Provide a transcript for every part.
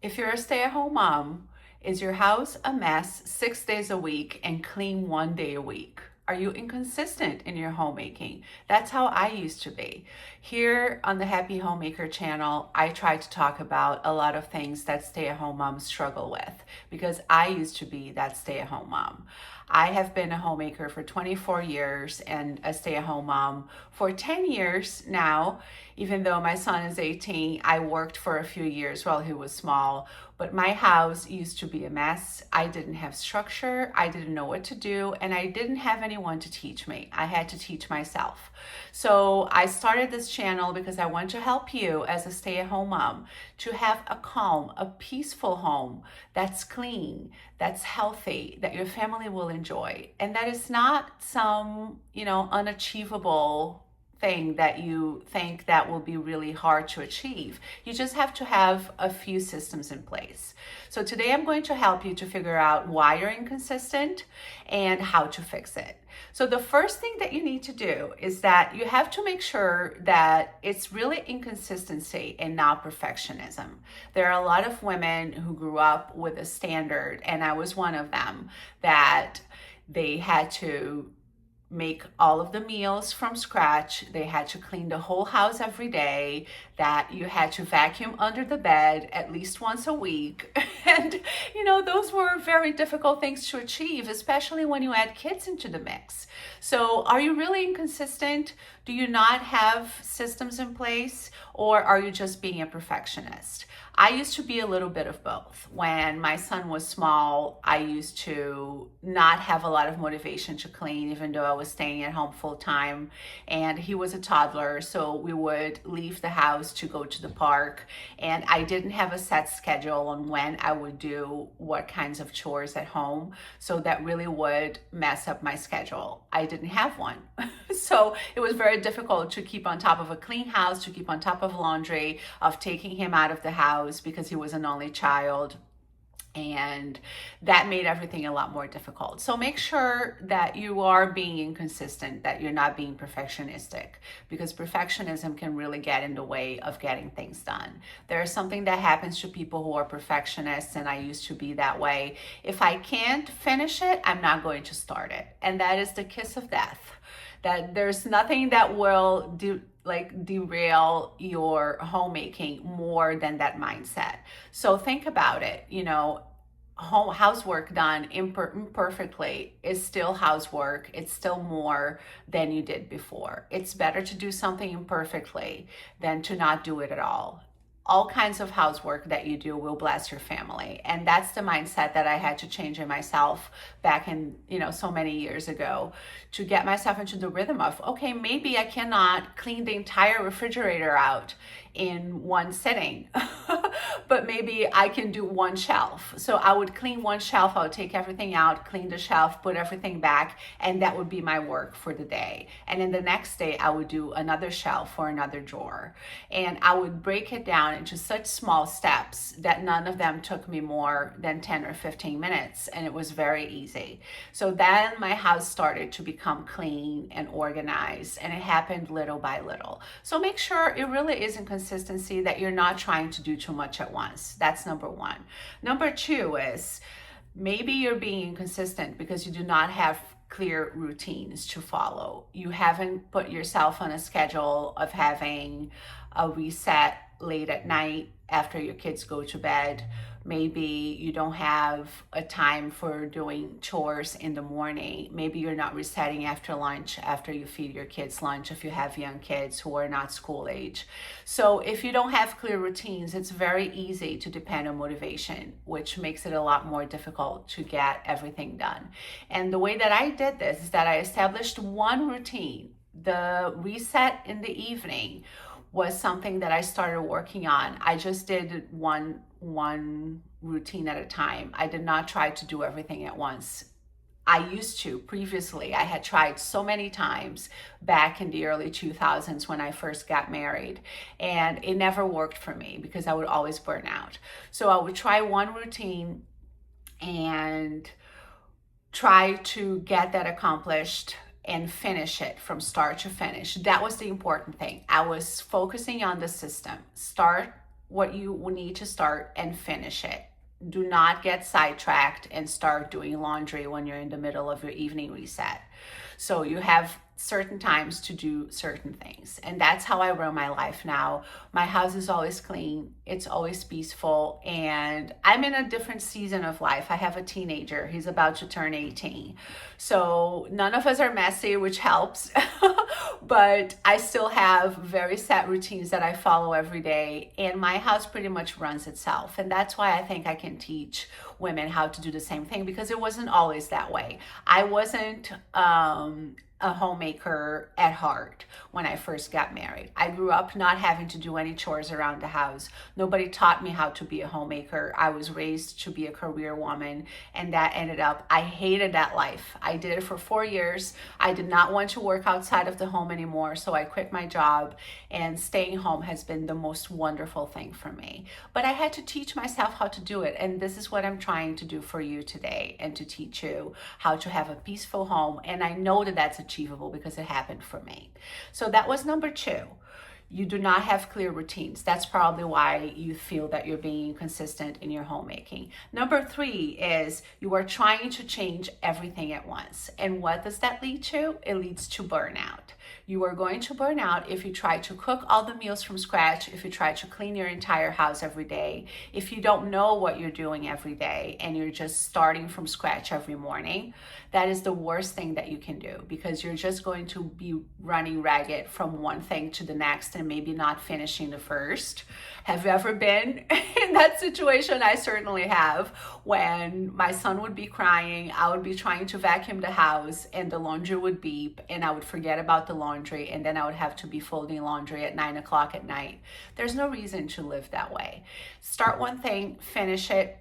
If you're a stay-at-home mom, is your house a mess 6 days a week and clean 1 day a week? Are you inconsistent in your homemaking? That's how I used to be. Here on the Happy Homemaker channel, I try to talk about a lot of things that stay-at-home moms struggle with because I used to be that stay-at-home mom. I have been a homemaker for 24 years and a stay-at-home mom for 10 years now. Even though my son is 18, I worked for a few years while he was small, but my house used to be a mess. I didn't have structure, I didn't know what to do, and I didn't have anyone to teach me. I had to teach myself. So I started this channel because I want to help you as a stay-at-home mom to have a calm, a peaceful home that's clean, that's healthy, that your family will enjoy. And that is not some, unachievable thing that you think that will be really hard to achieve. You just have to have a few systems in place. So today I'm going to help you to figure out why you're inconsistent and how to fix it. So the first thing that you need to do is that you have to make sure that it's really inconsistency and not perfectionism. There are a lot of women who grew up with a standard, and I was one of them, that they had to make all of the meals from scratch. They had to clean the whole house every day, that you had to vacuum under the bed at least once a week. And, those were very difficult things to achieve, especially when you add kids into the mix. So are you really inconsistent? Do you not have systems in place? Or are you just being a perfectionist? I used to be a little bit of both. When my son was small, I used to not have a lot of motivation to clean, even though I was staying at home full time. And he was a toddler, so we would leave the house to go to the park. And I didn't have a set schedule on when I would do what kinds of chores at home. So that really would mess up my schedule. I didn't have one. So it was very difficult to keep on top of a clean house, to keep on top of laundry, of taking him out of the house because he was an only child. And that made everything a lot more difficult. So make sure that you are being inconsistent, that you're not being perfectionistic, because perfectionism can really get in the way of getting things done. There's something that happens to people who are perfectionists, and I used to be that way. If I can't finish it, I'm not going to start it. And that is the kiss of death. That there's nothing that will derail your homemaking more than that mindset. So think about it. Housework done imperfectly is still housework. It's still more than you did before. It's better to do something imperfectly than to not do it at all kinds of housework that you do will bless your family. And that's the mindset that I had to change in myself back in, so many years ago, to get myself into the rhythm of, okay, maybe I cannot clean the entire refrigerator out in one sitting, but maybe I can do one shelf. So I would clean one shelf, I would take everything out, clean the shelf, put everything back, and that would be my work for the day. And then the next day I would do another shelf or another drawer. And I would break it down into such small steps that none of them took me more than 10 or 15 minutes. And it was very easy. So then my house started to become clean and organized, and it happened little by little. So make sure it really is inconsistency, that you're not trying to do too much at once. That's number one. Number two is maybe you're being inconsistent because you do not have clear routines to follow. You haven't put yourself on a schedule of having a reset late at night after your kids go to bed. Maybe you don't have a time for doing chores in the morning. Maybe you're not resetting after lunch, after you feed your kids lunch, if you have young kids who are not school age. So if you don't have clear routines, it's very easy to depend on motivation, which makes it a lot more difficult to get everything done. And the way that I did this is that I established one routine. The reset in the evening was something that I started working on. I just did one routine at a time. I did not try to do everything at once. I used to previously. I had tried so many times back in the early 2000s when I first got married, and it never worked for me because I would always burn out. So I would try one routine and try to get that accomplished and finish it from start to finish. That was the important thing. I was focusing on the system. Start what you need to start and finish it. Do not get sidetracked and start doing laundry when you're in the middle of your evening reset. So you have certain times to do certain things. And that's how I run my life now. My house is always clean, it's always peaceful, and I'm in a different season of life. I have a teenager, he's about to turn 18. So none of us are messy, which helps. But I still have very set routines that I follow every day, and my house pretty much runs itself. And that's why I think I can teach women how to do the same thing, because it wasn't always that way. I wasn't a homemaker at heart when I first got married. I grew up not having to do any chores around the house. Nobody taught me how to be a homemaker. I was raised to be a career woman, and that ended up, I hated that life. I did it for 4 years. I did not want to work outside of the home anymore, so I quit my job, and staying home has been the most wonderful thing for me. But I had to teach myself how to do it, and this is what I'm trying to do for you today, and to teach you how to have a peaceful home. And I know that that's achievable because it happened for me. So that was number 2. You do not have clear routines. That's probably why you feel that you're being consistent in your homemaking. Number 3 is you are trying to change everything at once. And what does that lead to? It leads to burnout. You are going to burn out if you try to cook all the meals from scratch, if you try to clean your entire house every day, if you don't know what you're doing every day and you're just starting from scratch every morning. That is the worst thing that you can do, because you're just going to be running ragged from one thing to the next and maybe not finishing the first. Have you ever been in that situation? I certainly have. When my son would be crying, I would be trying to vacuum the house and the laundry would beep and I would forget about the laundry, and then I would have to be folding laundry at 9 o'clock at night. There's no reason to live that way. Start one thing, finish it,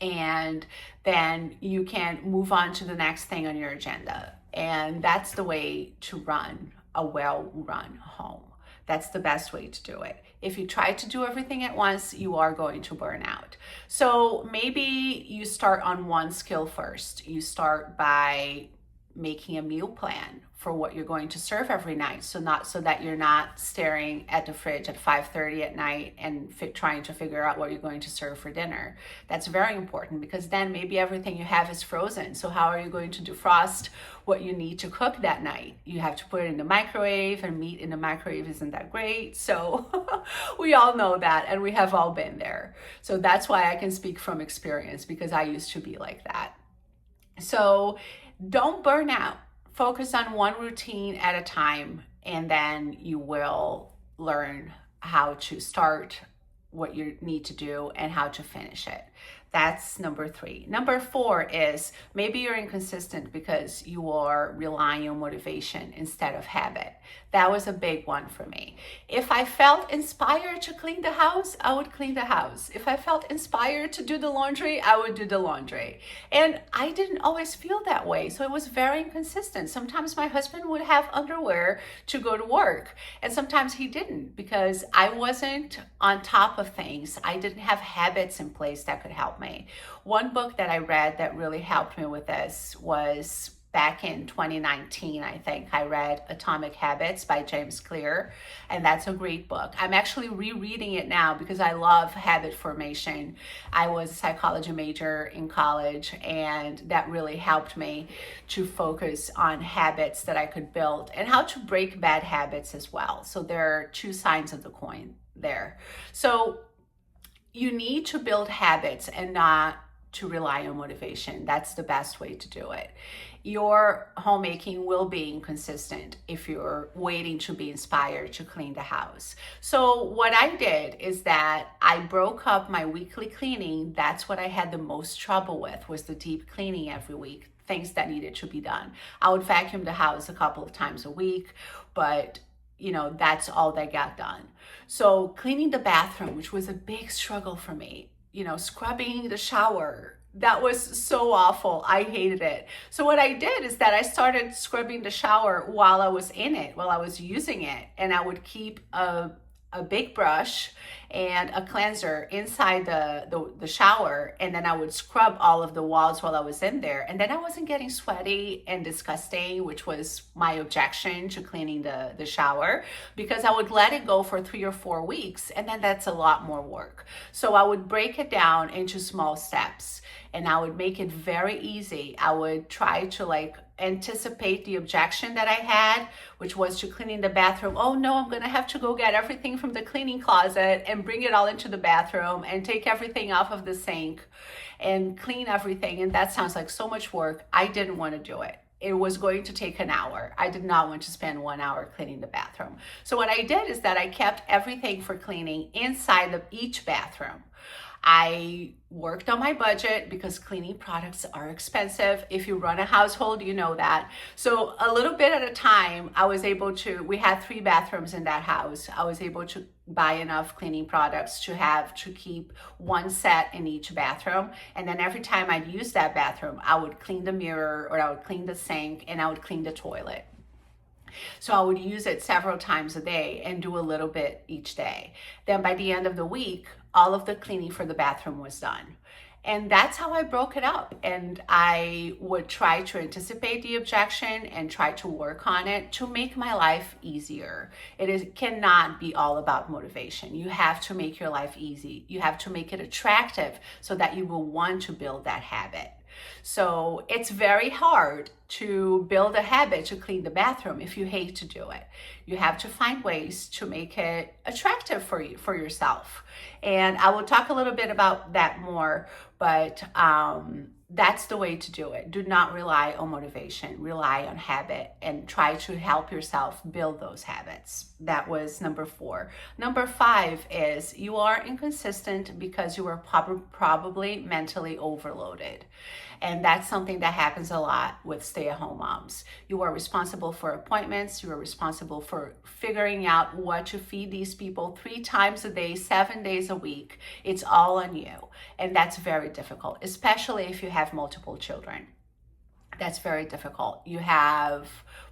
and then you can move on to the next thing on your agenda. And that's the way to run a well-run home. That's the best way to do it. If you try to do everything at once, you are going to burn out. So maybe you start on one skill first. You start by making a meal plan for what you're going to serve every night, so that you're not staring at the fridge at 5:30 at night and trying to figure out what you're going to serve for dinner. That's very important, because then maybe everything you have is frozen. So how are you going to defrost what you need to cook that night? You have to put it in the microwave, and meat in the microwave isn't that great. So we all know that, and we have all been there. So that's why I can speak from experience, because I used to be like that. So don't burn out. Focus on one routine at a time, and then you will learn how to start what you need to do and how to finish it. That's number 3. Number 4 is maybe you're inconsistent because you are relying on motivation instead of habit. That was a big one for me. If I felt inspired to clean the house, I would clean the house. If I felt inspired to do the laundry, I would do the laundry. And I didn't always feel that way, so it was very inconsistent. Sometimes my husband would have underwear to go to work, and sometimes he didn't, because I wasn't on top of things. I didn't have habits in place that could help me. One book that I read that really helped me with this was back in 2019, I think. I read Atomic Habits by James Clear, and that's a great book. I'm actually rereading it now because I love habit formation. I was a psychology major in college, and that really helped me to focus on habits that I could build and how to break bad habits as well. So there are 2 sides of the coin there. So you need to build habits and not to rely on motivation. That's the best way to do it. Your homemaking will be inconsistent if you're waiting to be inspired to clean the house. So what I did is that I broke up my weekly cleaning. That's what I had the most trouble with, was the deep cleaning every week, things that needed to be done. I would vacuum the house a couple of times a week, but that's all that got done. So cleaning the bathroom, which was a big struggle for me, scrubbing the shower, that was so awful. I hated it. So what I did is that I started scrubbing the shower while I was in it, while I was using it, and I would keep a a big brush and a cleanser inside the shower, and then I would scrub all of the walls while I was in there, and then I wasn't getting sweaty and disgusting, which was my objection to cleaning the shower, because I would let it go for 3 or 4 weeks, and then that's a lot more work. So I would break it down into small steps, and I would make it very easy. I would try to like anticipate the objection that I had, which was to cleaning the bathroom. Oh no, I'm gonna have to go get everything from the cleaning closet and bring it all into the bathroom and take everything off of the sink and clean everything. And that sounds like so much work. I didn't want to do it. It was going to take an hour. I did not want to spend 1 hour cleaning the bathroom. So what I did is that I kept everything for cleaning inside of each bathroom. I worked on my budget because cleaning products are expensive. If you run a household, you know that. So a little bit at a time, I was able to, we had 3 bathrooms in that house. I was able to buy enough cleaning products to keep 1 set in each bathroom. And then every time I'd use that bathroom, I would clean the mirror, or I would clean the sink, and I would clean the toilet. So I would use it several times a day and do a little bit each day. Then by the end of the week, all of the cleaning for the bathroom was done. And that's how I broke it up. And I would try to anticipate the objection and try to work on it to make my life easier. Cannot be all about motivation. You have to make your life easy. You have to make it attractive so that you will want to build that habit. So it's very hard to build a habit to clean the bathroom if you hate to do it. You have to find ways to make it attractive for you, for yourself. And I will talk a little bit about that more, but that's the way to do it. Do not rely on motivation, rely on habit, and try to help yourself build those habits. That was number 4. Number 5 is you are inconsistent because you are probably mentally overloaded. And that's something that happens a lot with stay-at-home moms. You are responsible for appointments. You are responsible for figuring out what to feed these people 3 times a day, 7 days a week. It's all on you. And that's very difficult, especially if you have multiple children. That's very difficult. You have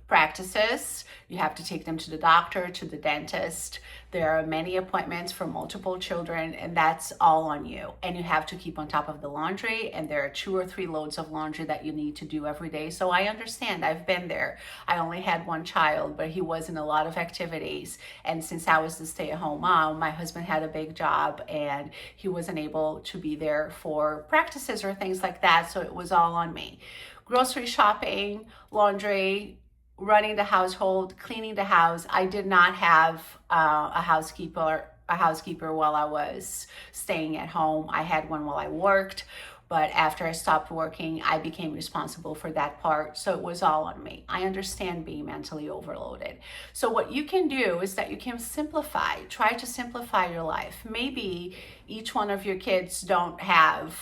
practices, you have to take them to the doctor, to the dentist. There are many appointments for multiple children, and that's all on you. And you have to keep on top of the laundry, and there are 2 or 3 loads of laundry that you need to do every day. So I understand, I've been there. I only had 1 child, but he was in a lot of activities. And since I was the stay-at-home mom, my husband had a big job and he wasn't able to be there for practices or things like that. So it was all on me. Grocery shopping, laundry, running the household, cleaning the house. I did not have a housekeeper while I was staying at home. I had one while I worked, but after I stopped working, I became responsible for that part. So it was all on me. I understand being mentally overloaded. So what you can do is that you can simplify. Try to simplify your life. Maybe each one of your kids don't have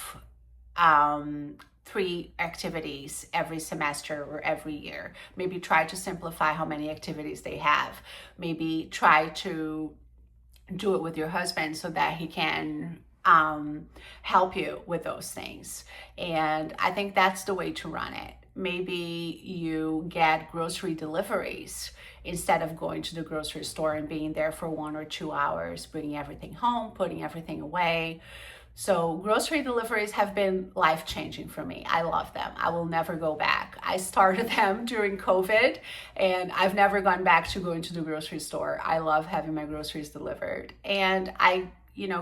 3 activities every semester or every year. Maybe try to simplify how many activities they have. Maybe try to do it with your husband so that he can help you with those things. And I think that's the way to run it. Maybe you get grocery deliveries instead of going to the grocery store and being there for 1 or 2 hours, bringing everything home, putting everything away. So grocery deliveries have been life-changing for me. I love them. I will never go back. I started them during COVID, and I've never gone back to going to the grocery store. I love having my groceries delivered. And I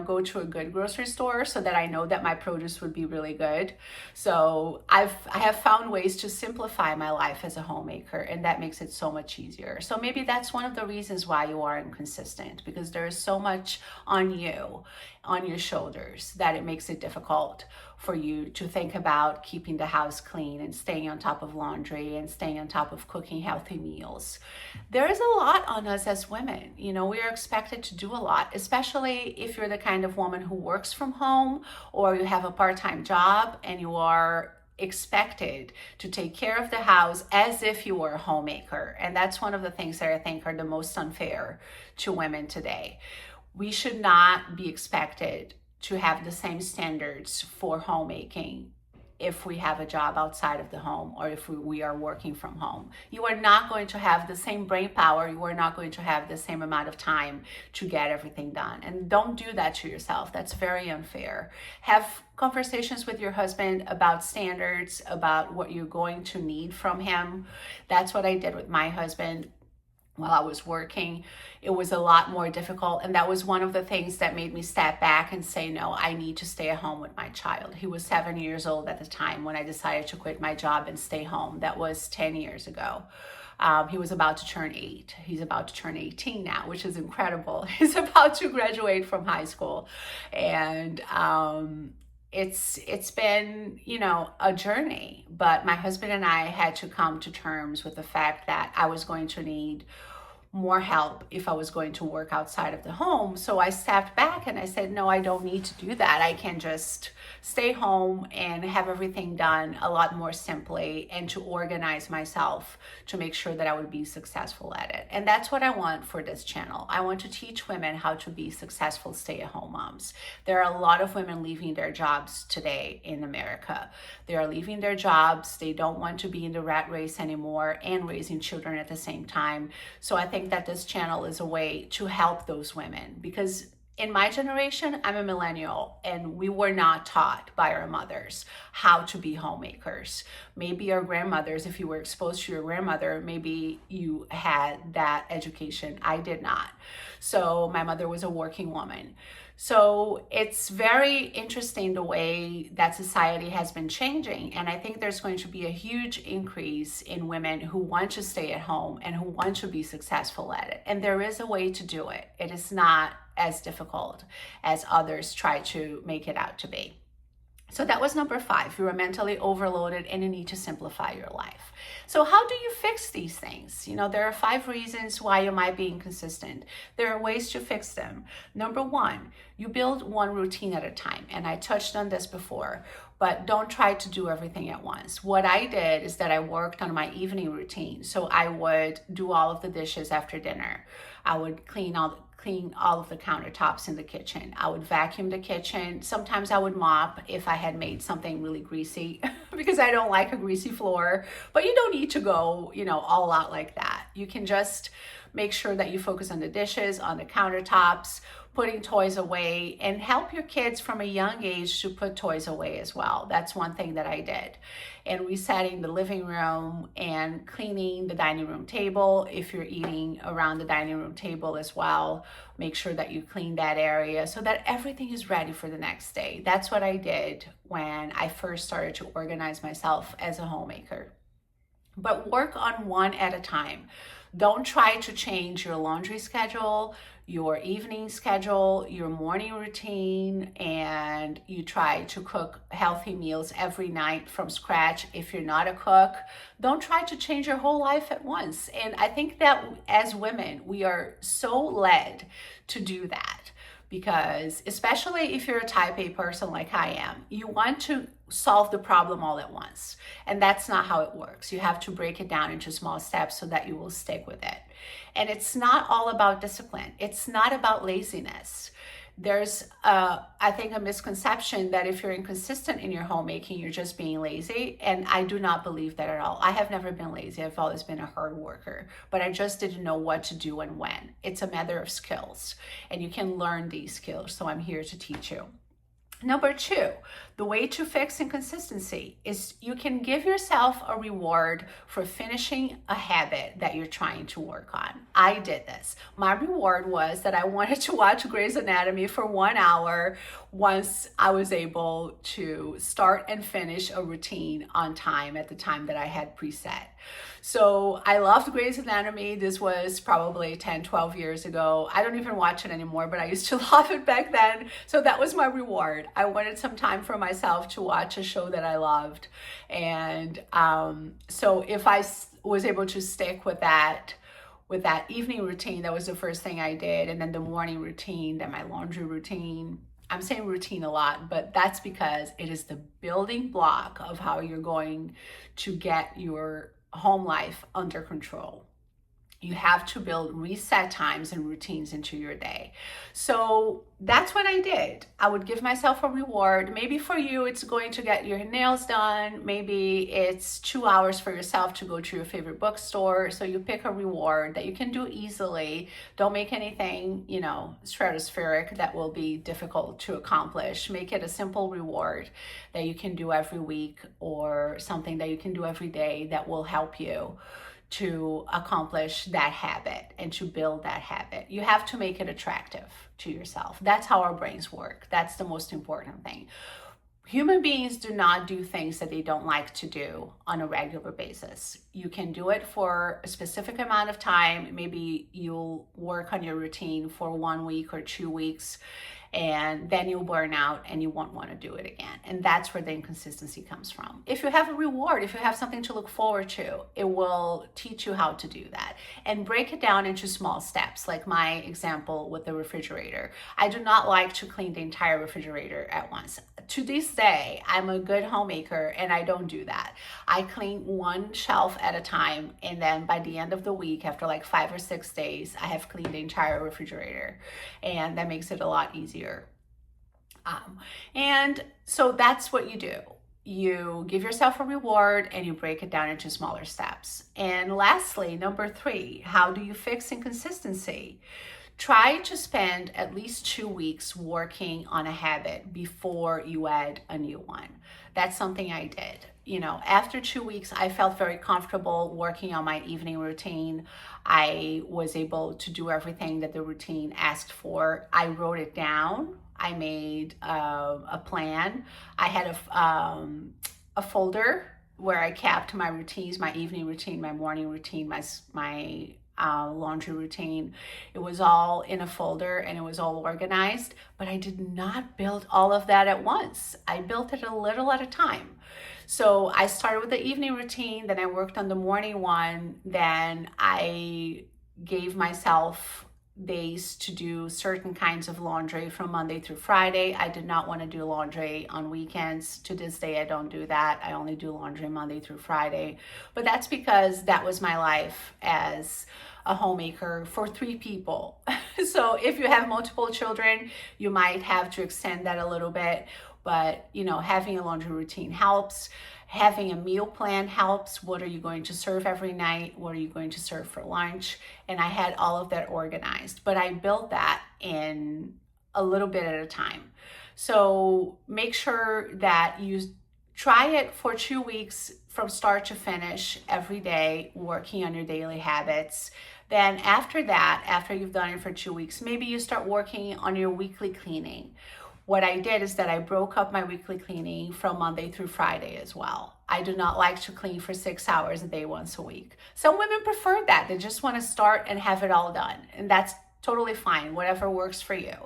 go to a good grocery store so that I know that my produce would be really good. So I have found ways to simplify my life as a homemaker, and that makes it so much easier. So maybe that's one of the reasons why you are inconsistent, because there is so much on you, on your shoulders, that it makes it difficult for you to think about keeping the house clean and staying on top of laundry and staying on top of cooking healthy meals. There is a lot on us as women. We are expected to do a lot, especially if you're the kind of woman who works from home or you have a part-time job and you are expected to take care of the house as if you were a homemaker. And that's one of the things that I think are the most unfair to women today. We should not be expected to have the same standards for homemaking if we have a job outside of the home or if we are working from home. You are not going to have the same brain power. You are not going to have the same amount of time to get everything done. And don't do that to yourself. That's very unfair. Have conversations with your husband about standards, about what you're going to need from him. That's what I did with my husband. While I was working, it was a lot more difficult. And that was one of the things that made me step back and say, no, I need to stay at home with my child. He was 7 years old at the time when I decided to quit my job and stay home. That was 10 years ago. He was about to turn 8. He's about to turn 18 now, which is incredible. He's about to graduate from high school. And it's been, a journey, but my husband and I had to come to terms with the fact that I was going to need more help if I was going to work outside of the home. So I stepped back and I said, no, I don't need to do that. I can just stay home and have everything done a lot more simply and to organize myself to make sure that I would be successful at it. And that's what I want for this channel. I want to teach women how to be successful stay-at-home moms. There are a lot of women leaving their jobs today in America. They are leaving their jobs. They don't want to be in the rat race anymore and raising children at the same time. So I think that this channel is a way to help those women, because in my generation, I'm a millennial, and we were not taught by our mothers how to be homemakers. Maybe our grandmothers, if you were exposed to your grandmother, maybe you had that education. I did not. So my mother was a working woman. So it's very interesting the way that society has been changing. And I think there's going to be a huge increase in women who want to stay at home and who want to be successful at it. And there is a way to do it. It is not as difficult as others try to make it out to be. So that was number 5. You are mentally overloaded and you need to simplify your life. So how do you fix these things? There are 5 reasons why you might be inconsistent. There are ways to fix them. Number 1, you build one routine at a time. And I touched on this before, but don't try to do everything at once. What I did is that I worked on my evening routine. So I would do all of the dishes after dinner. I would clean all of the countertops in the kitchen. I would vacuum the kitchen. Sometimes I would mop if I had made something really greasy because I don't like a greasy floor, but you don't need to go, all out like that. You can just make sure that you focus on the dishes, on the countertops, putting toys away, and help your kids from a young age to put toys away as well. That's one thing that I did. And resetting the living room and cleaning the dining room table. If you're eating around the dining room table as well, make sure that you clean that area so that everything is ready for the next day. That's what I did when I first started to organize myself as a homemaker. But work on one at a time. Don't try to change your laundry schedule, your evening schedule, your morning routine, and you try to cook healthy meals every night from scratch. If you're not a cook, don't try to change your whole life at once. And I think that as women, we are so led to do that, because especially if you're a type A person like I am, you want to solve the problem all at once. And that's not how it works. You have to break it down into small steps so that you will stick with it. And it's not all about discipline. It's not about laziness. There's, I think, a misconception that if you're inconsistent in your homemaking, you're just being lazy. And I do not believe that at all. I have never been lazy. I've always been a hard worker, but I just didn't know what to do and when. It's a matter of skills, and you can learn these skills. So I'm here to teach you. Number 2, the way to fix inconsistency is you can give yourself a reward for finishing a habit that you're trying to work on. I did this. My reward was that I wanted to watch Grey's Anatomy for 1 hour once I was able to start and finish a routine on time at the time that I had preset. So I loved Grey's Anatomy. This was probably 10, 12 years ago. I don't even watch it anymore, but I used to love it back then. So that was my reward. I wanted some time for myself to watch a show that I loved. And so if I was able to stick with that evening routine, that was the first thing I did. And then the morning routine, then my laundry routine. I'm saying routine a lot, but that's because it is the building block of how you're going to get your home life under control. You have to build reset times and routines into your day. So that's what I did. I would give myself a reward. Maybe for you, it's going to get your nails done. Maybe it's 2 hours for yourself to go to your favorite bookstore. So you pick a reward that you can do easily. Don't make anything, stratospheric that will be difficult to accomplish. Make it a simple reward that you can do every week, or something that you can do every day that will help you to accomplish that habit and to build that habit. You have to make it attractive to yourself. That's how our brains work. That's the most important thing. Human beings do not do things that they don't like to do on a regular basis. You can do it for a specific amount of time. Maybe you'll work on your routine for 1 week or 2 weeks, and then you'll burn out and you won't want to do it again. And that's where the inconsistency comes from. If you have a reward, if you have something to look forward to, it will teach you how to do that. And break it down into small steps, like my example with the refrigerator. I do not like to clean the entire refrigerator at once. To this day, I'm a good homemaker and I don't do that. I clean one shelf at a time, and then by the end of the week, after like 5 or 6 days, I have cleaned the entire refrigerator, and that makes it a lot easier. And so that's what you do. You give yourself a reward and you break it down into smaller steps. And lastly, number 3, how do you fix inconsistency? Try to spend at least 2 weeks working on a habit before you add a new one. That's something I did. After 2 weeks, I felt very comfortable working on my evening routine. I was able to do everything that the routine asked for. I wrote it down. I made a plan. I had a folder where I kept my routines, my evening routine, my morning routine, my laundry routine. It was all in a folder and it was all organized, but I did not build all of that at once. I built it a little at a time. So I started with the evening routine, then I worked on the morning one, then I gave myself days to do certain kinds of laundry from Monday through Friday. I did not want to do laundry on weekends. To this day, I don't do that. I only do laundry Monday through Friday. But that's because that was my life as a homemaker for 3 people. So if you have multiple children, you might have to extend that a little bit. But, having a laundry routine helps. Having a meal plan helps. What are you going to serve every night? What are you going to serve for lunch? And I had all of that organized, but I built that in a little bit at a time. So make sure that you try it for 2 weeks from start to finish every day, working on your daily habits. Then after that, after you've done it for 2 weeks, maybe you start working on your weekly cleaning. What I did is that I broke up my weekly cleaning from Monday through Friday as well. I do not like to clean for 6 hours a day once a week. Some women prefer that. They just want to start and have it all done. And that's totally fine, whatever works for you.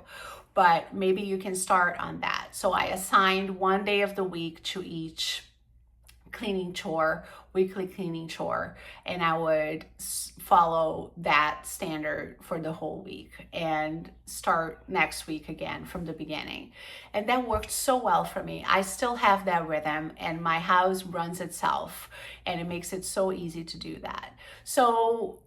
But maybe you can start on that. So I assigned 1 day of the week to each cleaning chore, weekly cleaning chore, and I would follow that standard for the whole week and start next week again from the beginning. And that worked so well for me. I still have that rhythm, and my house runs itself, and it makes it so easy to do that. So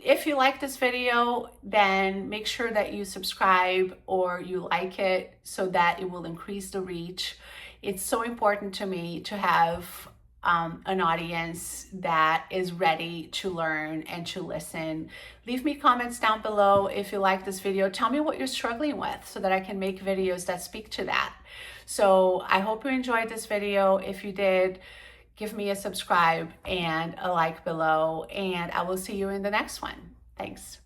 if you like this video, then make sure that you subscribe or you like it so that it will increase the reach. It's so important to me to have an audience that is ready to learn and to listen. Leave me comments down below if you like this video. Tell me what you're struggling with so that I can make videos that speak to that. So I hope you enjoyed this video. If you did, give me a subscribe and a like below, and I will see you in the next one. Thanks.